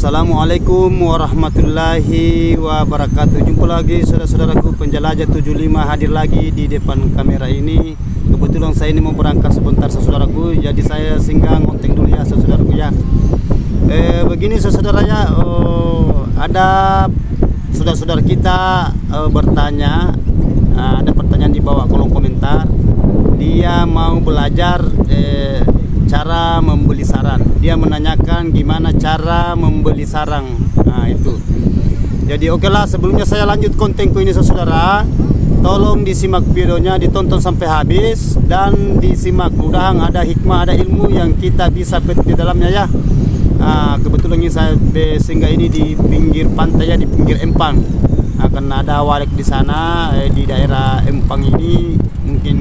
Assalamualaikum warahmatullahi wabarakatuh. Jumpa lagi saudara-saudaraku penjelajah 75 hadir lagi di depan kamera ini. Kebetulan saya ini mau berangkat sebentar saudaraku, jadi saya singgah ngonteng dulu ya saudaraku ya. Begini saudara ya, ada saudara-saudara kita bertanya, ada pertanyaan di bawah kolom komentar. Dia mau belajar cara membeli sarang. Dia menanyakan gimana cara membeli sarang. Nah itu. Jadi oke lah, sebelumnya saya lanjut kontenku ini saudara. Tolong disimak videonya, ditonton sampai habis dan disimak. Mudah-mudahan ada hikmah, ada ilmu yang kita bisa petik di dalamnya ya. Kebetulan ini saya singgah ini di pinggir pantai ya, di pinggir Empang. Akan ada walek di sana di daerah Empang ini. Mungkin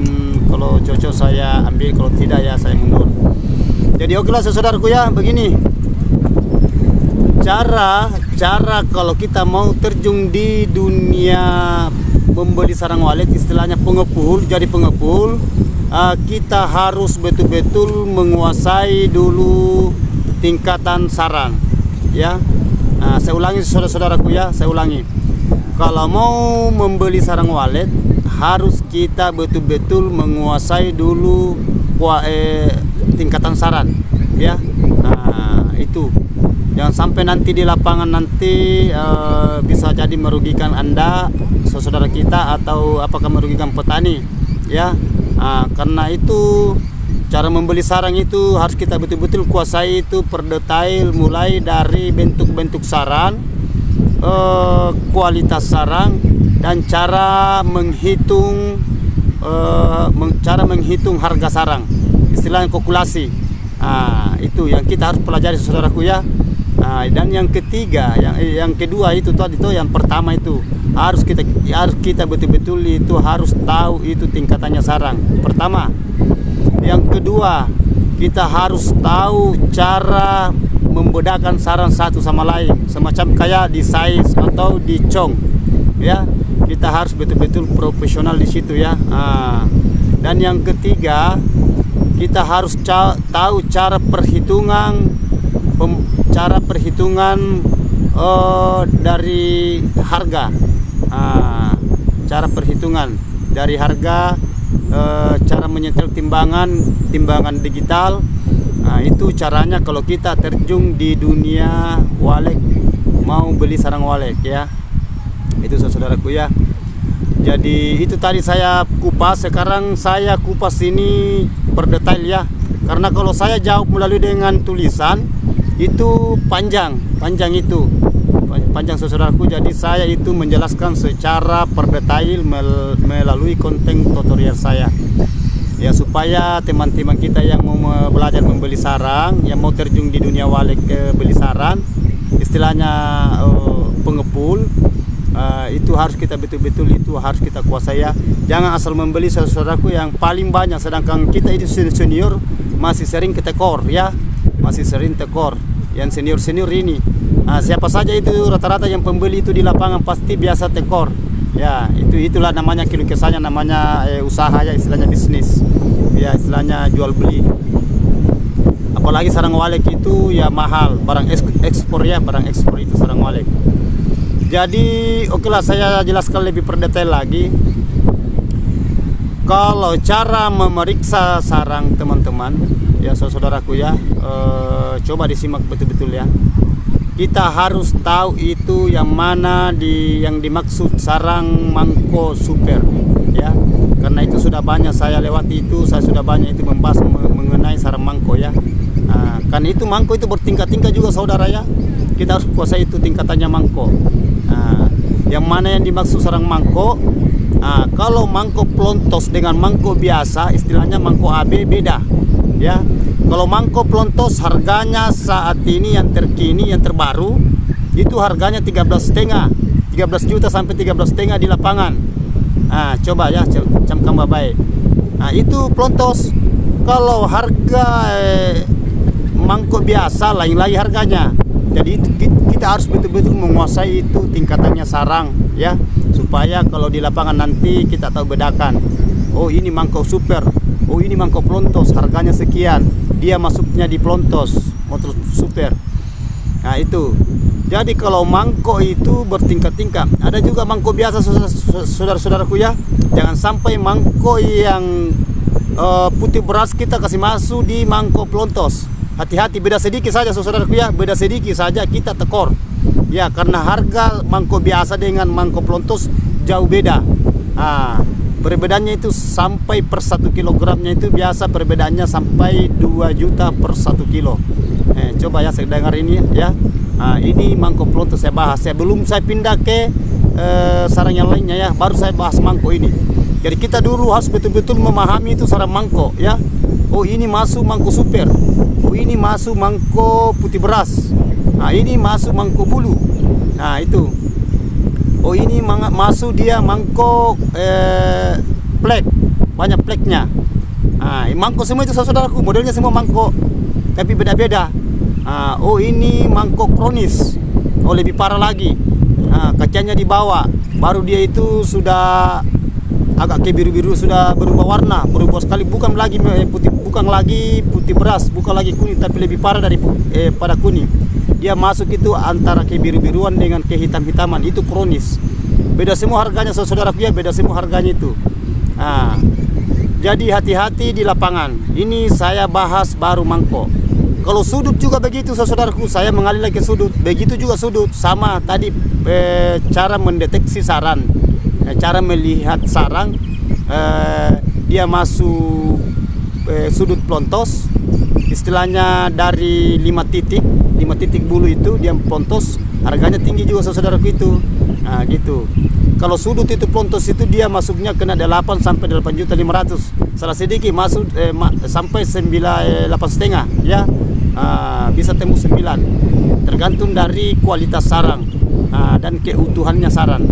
kalau cocok saya ambil, kalau tidak ya saya mundur. Jadi oke lah saudaraku ya, begini cara kalau kita mau terjun di dunia membeli sarang walet, istilahnya pengepul. Jadi pengepul kita harus betul-betul menguasai dulu tingkatan sarang ya. Saya ulangi saudara-saudaraku ya, saya ulangi. Kalau mau membeli sarang walet harus kita betul-betul menguasai dulu tingkatan sarang ya. Itu jangan sampai nanti di lapangan nanti bisa jadi merugikan Anda, saudara kita, atau apakah merugikan petani ya. Karena itu cara membeli sarang itu harus kita betul-betul kuasai itu per detail, mulai dari bentuk-bentuk sarang, kualitas sarang, dan cara menghitung harga sarang, istilahnya kalkulasi. Itu yang kita harus pelajari saudaraku ya. Dan yang ketiga, yang kedua itu tadi itu, yang pertama itu harus kita betul-betul itu harus tahu itu tingkatannya sarang pertama. Yang kedua, kita harus tahu cara membedakan sarang satu sama lain, semacam kayak di size atau di cong ya. Kita harus betul-betul profesional di situ ya. Dan yang ketiga, kita harus tahu cara perhitungan dari harga. Cara perhitungan dari harga, cara menyetel timbangan digital. Itu caranya kalau kita terjun di dunia walek, mau beli sarang walek ya. Itu saudaraku ya. Jadi itu tadi saya kupas, sekarang saya kupas ini per detail ya. Karena kalau saya jawab melalui dengan tulisan itu panjang saudaraku. Jadi saya itu menjelaskan secara per detail melalui konten tutorial saya ya, supaya teman-teman kita yang mau belajar membeli sarang, yang mau terjun di dunia walek beli sarang, istilahnya pengepul, itu harus kita betul-betul itu harus kita kuasai ya. Jangan asal membeli saudaraku yang paling banyak, sedangkan kita itu senior masih sering ketekor ya, masih sering tekor. Yang senior ini siapa saja itu rata-rata yang pembeli itu di lapangan pasti biasa tekor ya. Itulah namanya keluh kesahnya, namanya usaha ya, istilahnya bisnis ya, istilahnya jual beli. Apalagi sarang walek itu ya mahal, barang ekspor ya, barang ekspor itu sarang walek. Jadi oke lah, saya jelaskan lebih per detail lagi. Kalau cara memeriksa sarang teman-teman ya, saudaraku ya, coba disimak betul-betul ya. Kita harus tahu itu yang mana yang dimaksud sarang mangko super ya. Karena itu sudah banyak saya lewati itu, saya sudah banyak itu membahas mengenai sarang mangko ya. Kan itu mangko itu bertingkat-tingkat juga saudara ya. Kita harus kuasai itu tingkatannya mangko. Yang mana yang dimaksud sarang mangko? Kalau mangko pelontos dengan mangko biasa, istilahnya mangko AB beda ya. Kalau mangko pelontos harganya saat ini yang terkini, yang terbaru itu harganya 13,5 juta sampai 13,5 di lapangan. Coba ya, camkan baik. Itu pelontos. Kalau harga mangko biasa lain lagi harganya. Jadi kita harus betul-betul menguasai itu tingkatannya sarang ya, supaya kalau di lapangan nanti kita tahu bedakan. Oh ini mangkok super, oh ini mangkok pelontos, harganya sekian, dia masuknya di pelontos motor super. Nah itu. Jadi kalau mangkok itu bertingkat-tingkat. Ada juga mangkok biasa saudara-saudaraku ya. Jangan sampai mangkok yang putih beras kita kasih masuk di mangkok pelontos. Hati-hati, beda sedikit saja saudaraku ya, beda sedikit saja kita tekor. Ya, karena harga mangkok biasa dengan mangkok pelontos jauh beda. Perbedaannya itu sampai per 1 kilogramnya itu biasa perbedaannya sampai 2 juta per 1 kilo. Coba ya saya dengar ini ya. Ini mangkok pelontos saya bahas. Belum saya pindah ke sarang yang lainnya ya, baru saya bahas mangkok ini. Jadi kita dulu harus betul-betul memahami itu sarang mangkok ya. Oh ini masuk mangkok super. Oh ini masuk mangkok putih beras. Ini masuk mangkok bulu. Nah itu. Oh ini masuk dia mangkok plek, banyak pleknya. Mangkok semua itu saudaraku, modelnya semua mangkok, tapi beda-beda. Oh ini mangkok kronis. Oh lebih parah lagi. Kakiannya di bawah, baru dia itu sudah agak ke biru-biru, sudah berubah warna, berubah sekali, bukan lagi putih beras, bukan lagi kuning, tapi lebih parah dari pada kuning. Dia masuk itu antara ke biru-biruan dengan ke hitam-hitaman, itu kronis. Beda semua harganya saudaraku ya, beda semua harganya itu. Jadi hati-hati di lapangan. Ini saya bahas baru mangkok. Kalau sudut juga begitu saudaraku, saya mengalih lagi ke sudut. Begitu juga sudut, sama tadi cara mendeteksi sarang, cara melihat sarang. Dia masuk sudut pelontos, istilahnya dari 5 titik bulu itu dia pelontos, harganya tinggi juga saudaraku itu. Gitu. Kalau sudut itu pelontos itu dia masuknya kena 8 sampai 8.500.000. Salah sedikit masuk sampai 8,5 ya. Bisa tembus 9, tergantung dari kualitas sarang dan keutuhannya sarang.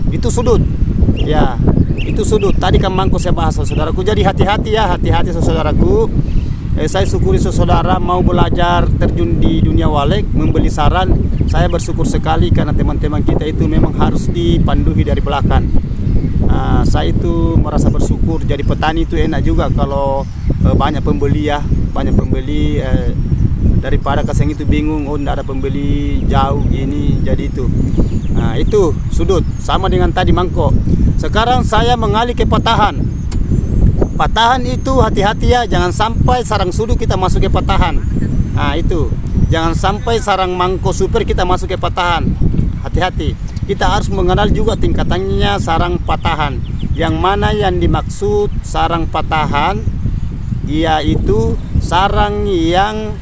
Itu sudut ya, itu sudut. Tadi kan mangkok saya bahas saudaraku. Jadi hati-hati ya, hati-hati saudaraku. Saya syukuri saudara mau belajar terjun di dunia walek, membeli sarang. Saya bersyukur sekali karena teman-teman kita itu memang harus dipandui dari belakang. Saya itu merasa bersyukur. Jadi petani itu enak juga kalau banyak pembeli ya, banyak pembeli. Daripada kaseng itu bingung, oh tidak ada pembeli jauh ini, jadi itu. Itu sudut, sama dengan tadi mangkok. Sekarang saya mengalih ke patahan. Patahan itu hati-hati ya, jangan sampai sarang sudut kita masuk ke patahan. Itu, jangan sampai sarang mangkok super kita masuk ke patahan. Hati-hati, kita harus mengenal juga tingkatannya sarang patahan. Yang mana yang dimaksud sarang patahan, yaitu sarang yang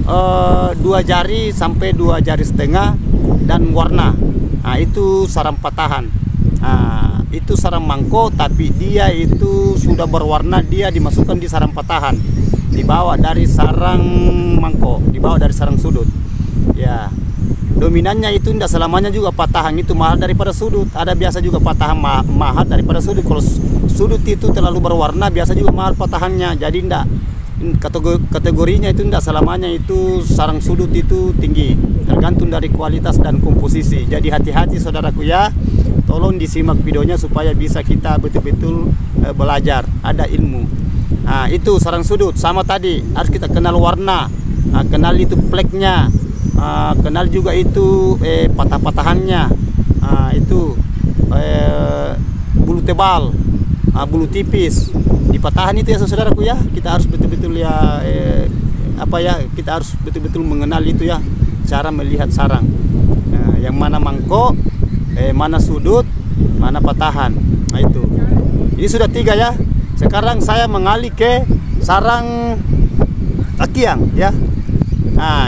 2 jari sampai 2 jari setengah dan warna. Itu sarang patahan. Itu sarang mangkok, tapi dia itu sudah berwarna, dia dimasukkan di sarang patahan, dibawa dari sarang mangkok, dibawa dari sarang sudut. Ya, dominannya itu tidak selamanya juga patahan itu mahal daripada sudut. Ada biasa juga patahan mahal daripada sudut. Kalau sudut itu terlalu berwarna, biasa juga mahal patahannya. Jadi tidak, kategorinya itu tidak selamanya itu sarang sudut itu tinggi, tergantung dari kualitas dan komposisi. Jadi hati-hati saudaraku ya, tolong disimak videonya supaya bisa kita betul-betul belajar, ada ilmu. Itu sarang sudut. Sama tadi harus kita kenal warna, kenal itu pleknya, kenal juga itu patah-patahannya, itu bulu tebal, bulu tipis. Di patahan itu ya saudaraku ya, kita harus betul-betul ya kita harus betul-betul mengenal itu ya, cara melihat sarang. Yang mana mangkok, mana sudut, mana patahan. Itu. Ini sudah 3 ya. Sekarang saya mengalih ke sarang kakian ya.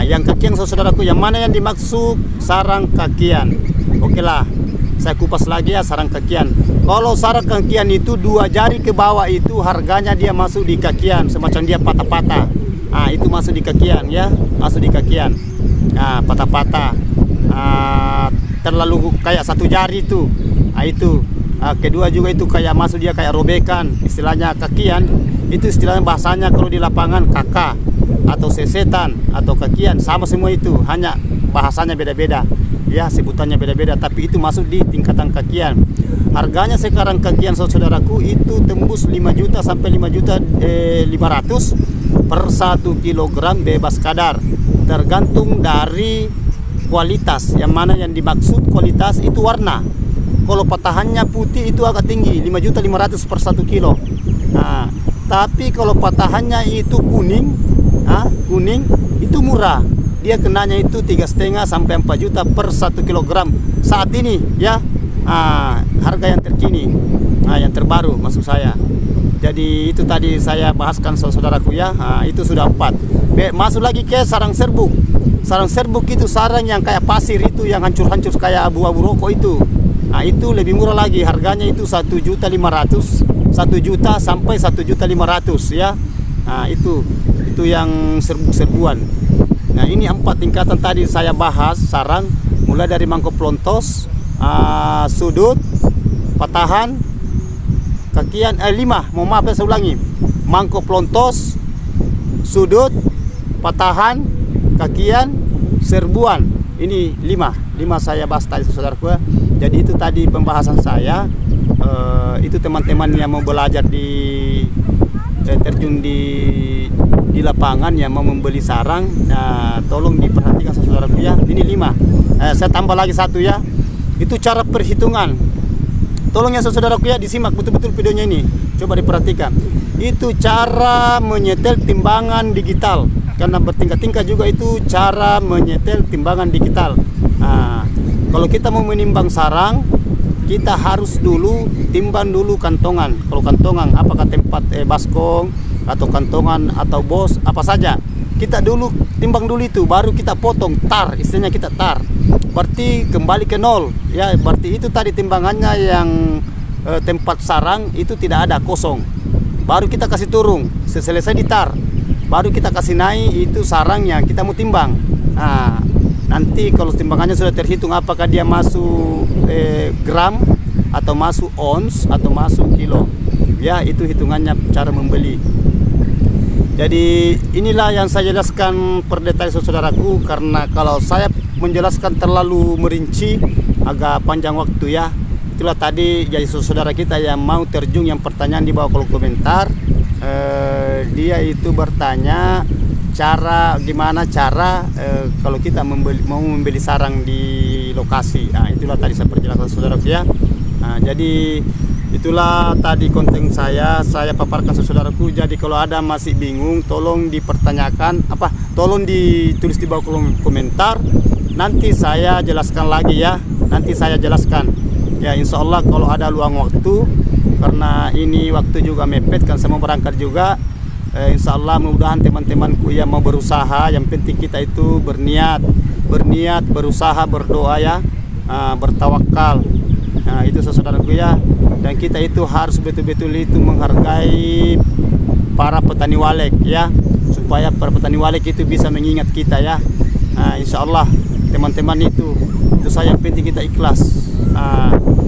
Yang kakian saudaraku, yang mana yang dimaksud sarang kakian? Oke lah, saya kupas lagi ya sarang kakian. Kalau sarang kakian itu 2 jari ke bawah itu harganya dia masuk di kakian, semacam dia patah-patah. Itu masuk di kakian ya, masuk di kakian. Patah-patah. Terlalu kayak 1 jari itu. Itu. Kedua juga itu kayak masuk dia kayak robekan. Istilahnya kakian itu istilahnya bahasanya kalau di lapangan kakak atau sesetan atau kakian, sama semua itu, hanya bahasanya beda-beda. Ya, sebutannya beda-beda, tapi itu masuk di tingkatan kakian. Harganya sekarang kakian saudaraku itu tembus 5 juta sampai 5.500.000 per 1 kilogram bebas kadar, tergantung dari kualitas. Yang mana yang dimaksud kualitas itu warna. Kalau patahannya putih itu agak tinggi, 5.500.000 per 1 kilo. Nah, tapi kalau patahannya itu kuning, kuning itu murah. Dia kenanya itu 3,5 sampai 4 juta per 1 kilogram saat ini ya. Harga yang terkini, yang terbaru maksud saya. Jadi itu tadi saya bahaskan saudaraku ya. Itu sudah 4. Masuk lagi ke sarang serbuk. Sarang serbuk itu sarang yang kayak pasir itu, yang hancur-hancur kayak abu-abu rokok itu. Itu lebih murah lagi, harganya itu 1.500.000, 1 juta sampai 1.500.000 ya. Itu yang serbu-serbuan. Nah, ini 4 tingkatan tadi saya bahas sarang, mulai dari mangkok pelontos, sudut, patahan, kakian, 5. Mohon maaf saya ulangi. Mangkok pelontos, sudut, patahan, kakian, serbuan. Ini 5 saya bahas tadi saudaraku. Jadi itu tadi pembahasan saya. Itu teman-teman yang mau belajar terjun di lapangan, yang mau membeli sarang, tolong diperhatikan saudaraku ya. Ini 5. Saya tambah lagi 1 ya. Itu cara perhitungan. Tolong ya saudaraku ya, disimak betul-betul videonya ini. Coba diperhatikan. Itu cara menyetel timbangan digital. Karena bertingkat-tingkat juga itu cara menyetel timbangan digital. Kalau kita mau menimbang sarang, kita harus dulu timbang dulu kantongan. Kalau kantongan apakah tempat baskong atau kantongan atau bos apa saja, kita dulu timbang dulu itu, baru kita potong tar, istilahnya kita tar. Berarti kembali ke 0 ya. Berarti itu tadi timbangannya yang tempat sarang itu tidak ada, kosong. Baru kita kasih turun, selesai ditar, baru kita kasih naik itu sarangnya kita mau timbang. Nanti kalau timbangannya sudah terhitung, apakah dia masuk gram atau masuk ons atau masuk kilo ya, itu hitungannya cara membeli. Jadi inilah yang saya jelaskan per detail saudaraku, karena kalau saya menjelaskan terlalu merinci agak panjang waktu ya. Itulah tadi, jadi saudara kita yang mau terjun, yang pertanyaan di bawah kolom komentar, dia itu bertanya gimana cara kalau kita mau membeli sarang di lokasi. Itulah tadi saya perjelaskan saudaraku ya. Jadi itulah tadi konten saya paparkan saudaraku. Jadi kalau ada masih bingung, tolong dipertanyakan, tolong ditulis di bawah kolom komentar. Nanti saya jelaskan lagi ya. Nanti saya jelaskan ya, insya Allah kalau ada luang waktu, karena ini waktu juga mepet kan, saya mau berangkat juga. Insya Allah mudah-mudahan teman-temanku yang mau berusaha, yang penting kita itu berniat, berusaha, berdoa ya, bertawakal. Itu saudaraku ya. Dan kita itu harus betul-betul itu menghargai para petani walek ya, supaya para petani walek itu bisa mengingat kita ya. Insya Allah teman-teman itu saya, yang penting kita ikhlas.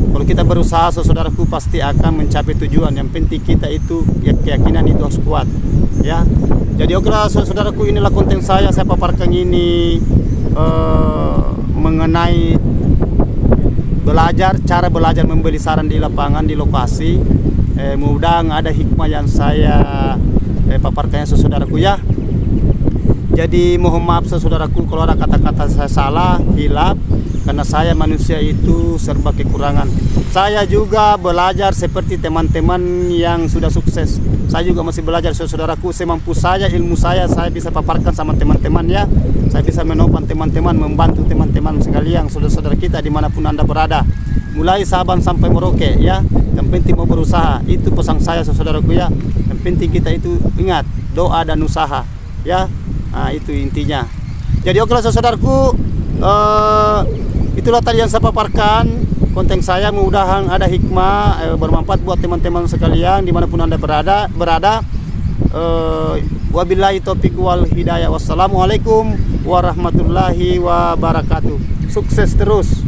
Kalau kita berusaha saudaraku pasti akan mencapai tujuan. Yang penting kita itu keyakinan itu harus kuat ya. Jadi oke saudaraku, inilah konten saya paparkan ini mengenai cara belajar membeli sarang di lapangan, di lokasi. Mudah-mudahan ada hikmah yang saya paparkannya saudaraku ya. Jadi mohon maaf saudaraku kalau ada kata-kata saya salah, hilaf, karena saya manusia itu serba kekurangan. Saya juga belajar seperti teman-teman yang sudah sukses. Saya juga masih belajar saudaraku, semampu saya, ilmu saya bisa paparkan sama teman-teman ya. Saya bisa menopang teman-teman, membantu teman-teman sekalian, saudara-saudara kita dimanapun Anda berada, mulai Sabang sampai Merauke ya. Yang penting mau berusaha, itu pesan saya saudaraku ya. Yang penting kita itu ingat doa dan usaha ya. Itu intinya. Jadi oke saudaraku, itulah tadi yang saya paparkan konten saya. Mudah-mudahan ada hikmah, bermanfaat buat teman-teman sekalian dimanapun Anda berada. Wabillahi taufiq wal hidayah. Wassalamualaikum warahmatullahi wabarakatuh. Sukses terus.